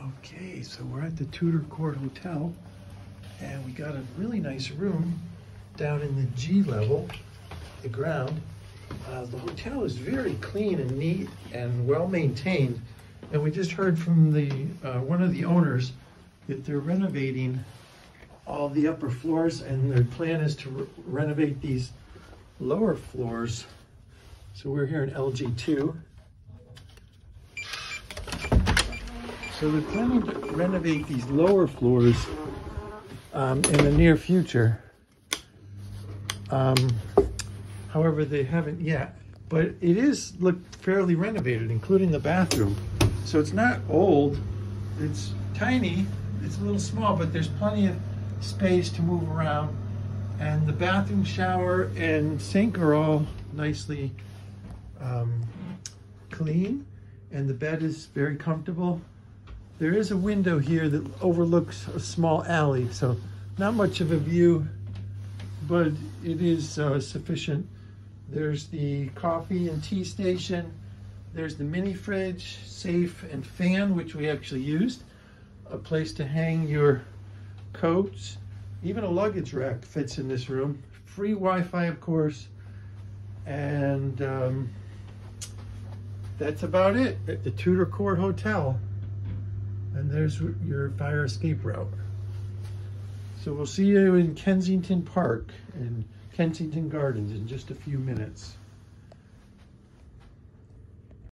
Okay, so we're at the Tudor Court Hotel, and we got a really nice room down in the G level, the ground. The hotel is very clean and neat and well maintained, and we just heard from the one of the owners that they're renovating all the upper floors, and their plan is to renovate these lower floors. So we're here in LG2. So they're planning to renovate these lower floors in the near future. However, they haven't yet, but it is look fairly renovated, including the bathroom. So it's not old, it's tiny, it's a little small, but there's plenty of space to move around. And the bathroom, shower, and sink are all nicely clean, and the bed is very comfortable. There is a window here that overlooks a small alley, so not much of a view, but it is sufficient. There's the coffee and tea station. There's the mini fridge, safe, and fan, which we actually used. A place to hang your coats. Even a luggage rack fits in this room. Free Wi-Fi, of course. And that's about it at the Tudor Court Hotel. And there's your fire escape route. So we'll see you in Kensington Park and Kensington Gardens in just a few minutes.